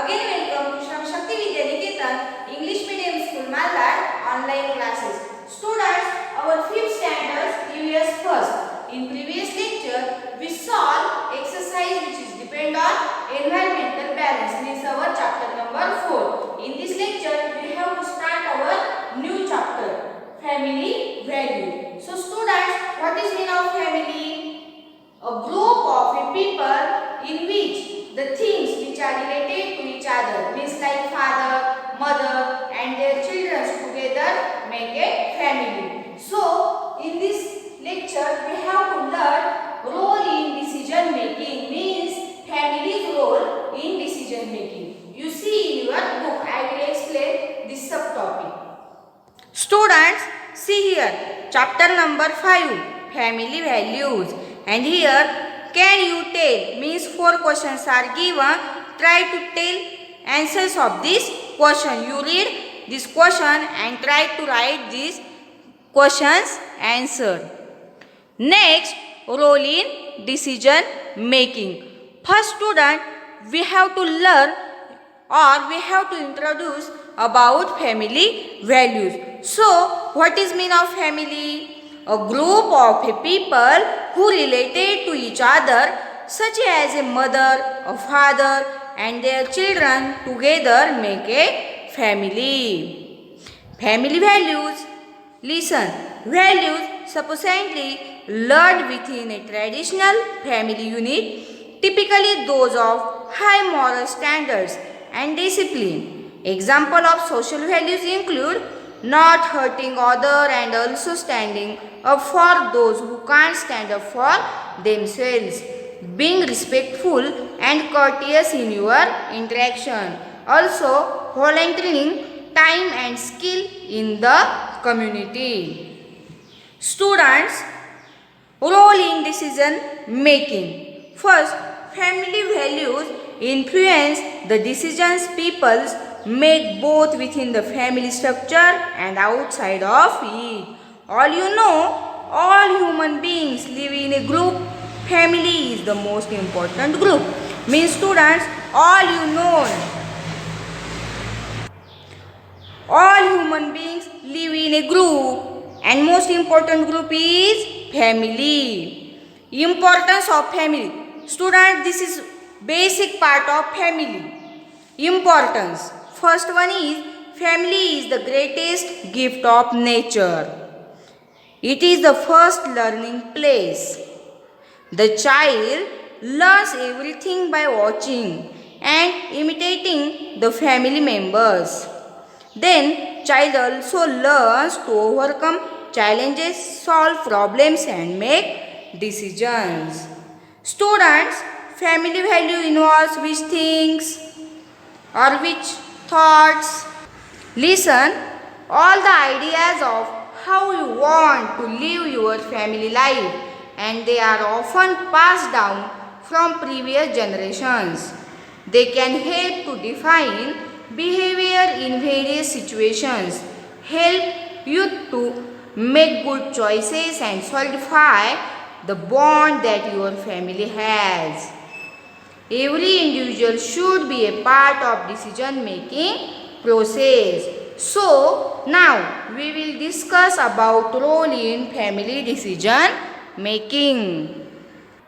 Again welcome to Shram Shakti Vidya Niketan English Medium School Malad online classes. Students, our 5th standard previous first. In previous lecture, we solved exercise which is depend on environmental balance, means our chapter number 4. In this lecture, we have to start our new chapter, family value. So students, what is mean of family? A group of people in which the things which are related to each other, means like father, mother and their children together make a family. So in this lecture we have to learn role in decision making, means family's role in decision making. You see in your book, I will explain this subtopic. Students, see here chapter number 5, family values. And here, can you tell, means 4 questions are given. Try to tell answers of this question. You read this question and try to write these questions answer. Next, role in decision making. First student, we have to learn or we have to introduce about family values. So, what is mean of family? A group of people who related to each other, such as a mother, a father and their children together make a family. Family values. Listen, values supposedly learned within a traditional family unit, typically those of high moral standards and discipline. Example of social values include not hurting other and also standing up for those who can't stand up for themselves, being respectful and courteous in your interaction, also volunteering time and skill in the community. Students, role in decision making. First, family values influence the decisions people make both within the family structure and outside of it. All you know, all human beings live in a group. Family is the most important group. Means students, all you know, all human beings live in a group and most important group is family. Importance of family. Students, this is basic part of family. Importance. First one is, family is the greatest gift of nature. It is the first learning place. The child learns everything by watching and imitating the family members. Then, child also learns to overcome challenges, solve problems and make decisions. Students, family value involves which things or which thoughts? Listen, all the ideas of how you want to live your family life, and they are often passed down from previous generations. They can help to define behavior in various situations, help you to make good choices and solidify the bond that your family has. Every individual should be a part of decision making process. So, now we will discuss about role in family decision making.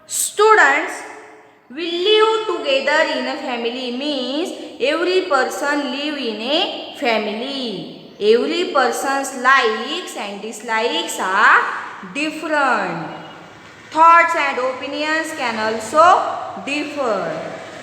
Students, we live together in a family means every person live in a family. Every person's likes and dislikes are different. Thoughts and opinions can also differ.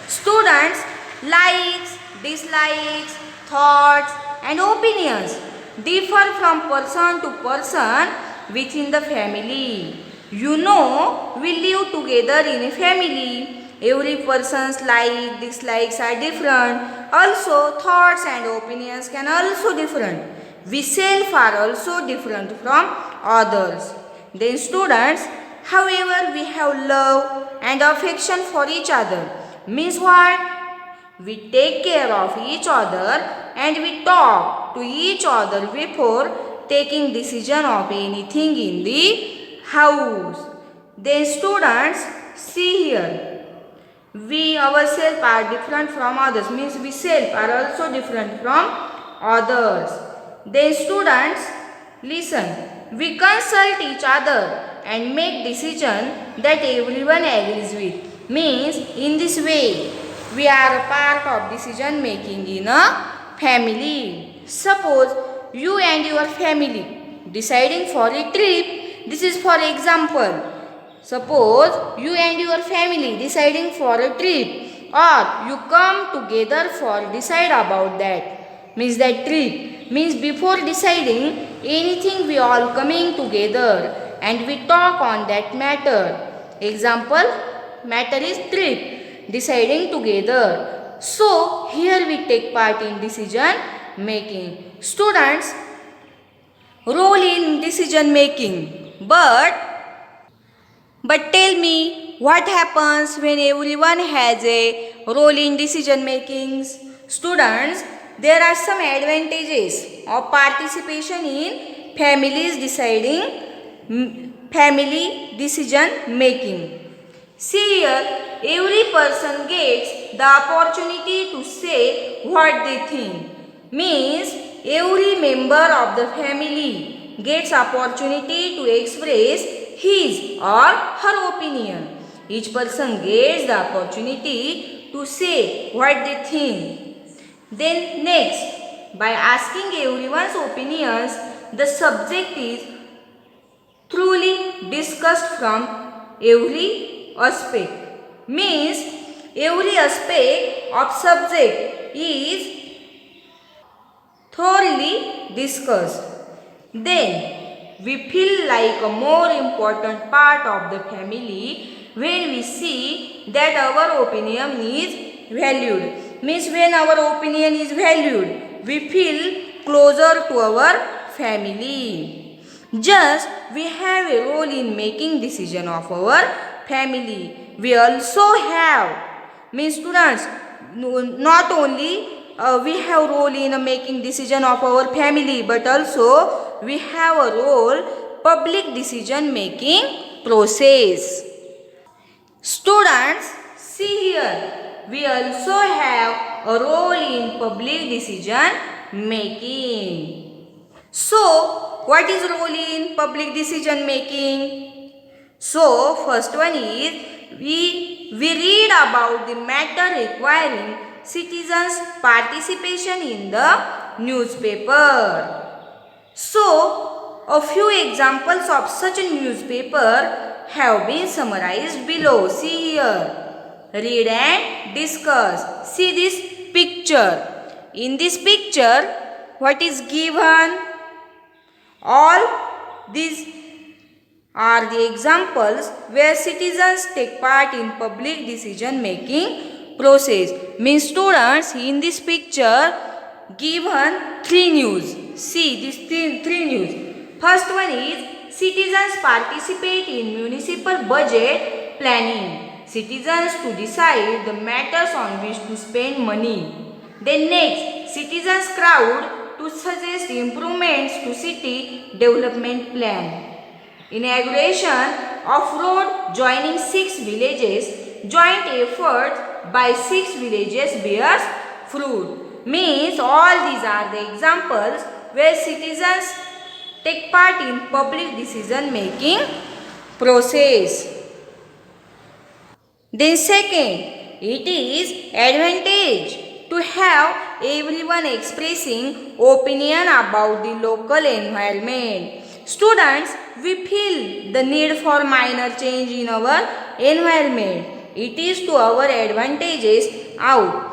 Students, likes, dislikes, thoughts and opinions differ from person to person within the family. You know, we live together in a family. Every person's likes, dislikes are different. Also, thoughts and opinions can also different. We self are also different from others. Then students, however, we have love and affection for each other. Means what? We take care of each other and we talk to each other before taking decision of anything in the house. Then students, see here. We ourselves are different from others, means we self are also different from others. Then students, listen. We consult each other and make decision that everyone agrees with. Means in this way we are a part of decision making in a family. Suppose you and your family deciding for a trip. This is for example. Suppose you and your family deciding for a trip, or you come together for decide about that. Means that trip. Means before deciding anything we all coming together and we talk on that matter. Example, matter is trip. Deciding together. So here we take part in decision making. Students, role in decision making. But tell me, what happens when everyone has a role in decision making? Students, there are some advantages of participation in family decision making. See here, every person gets the opportunity to say what they think. Means every member of the family gets opportunity to express his or her opinion. Each person gets the opportunity to say what they think. Then next, by asking everyone's opinions, the subject is truly discussed from every aspect. Means every aspect of subject is thoroughly discussed. Then we feel like a more important part of the family when we see that our opinion is valued. Means when our opinion is valued, we feel closer to our family. Just we have a role in making decision of our family. We also have, means students, not only we have role in making decision of our family, but also we have a role public decision making process. Students, see here, we also have a role in public decision making. So, what is role in public decision making? So, first one is we read about the matter requiring citizens' participation in the newspaper. So, a few examples of such a newspaper have been summarized below. See here. Read and discuss. See this picture. In this picture, what is given? All these are the examples where citizens take part in public decision making process. Means students, in this picture given three news. See these three news. First one is citizens participate in municipal budget planning. Citizens to decide the matters on which to spend money. Then next, citizens crowd to suggest improvements to city development plan. Inauguration of road joining 6 villages. Joint effort by 6 villages bears fruit. Means all these are the examples where citizens take part in public decision making process. Then second, it is advantage to have everyone expressing opinion about the local environment. Students, we feel the need for minor change in our environment. It is to our advantages out.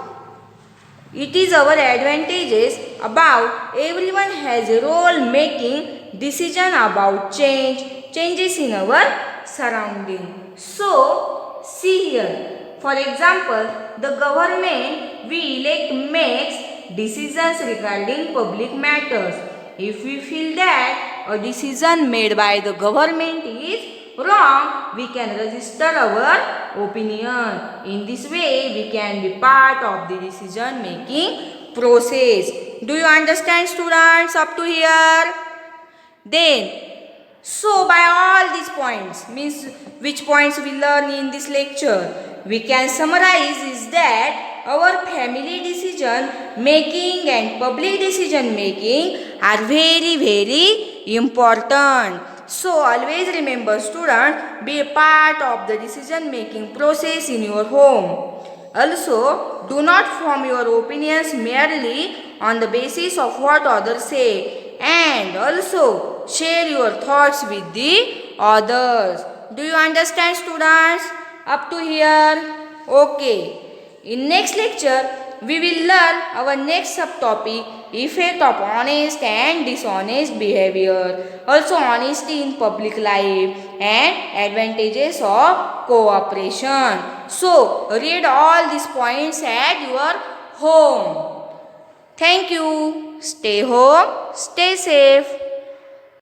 It is our advantages about everyone has a role making decision about changes in our surrounding. So, see here. For example, the government we elect makes decisions regarding public matters. If we feel that a decision made by the government is wrong, we can register our opinion. In this way, we can be part of the decision making process. Do you understand, students, up to here? Then, so by all these points, means which points we learn in this lecture? we can summarize is that our family decision making and public decision making are very important. So always remember student, be a part of the decision making process in your home. Also, do not form your opinions merely on the basis of what others say, and also share your thoughts with the others. Do you understand students? Up to here? Okay. In next lecture, we will learn our next subtopic, effect of honest and dishonest behavior. Also honesty in public life and advantages of cooperation. So read all these points at your home. Thank you. Stay home, stay safe.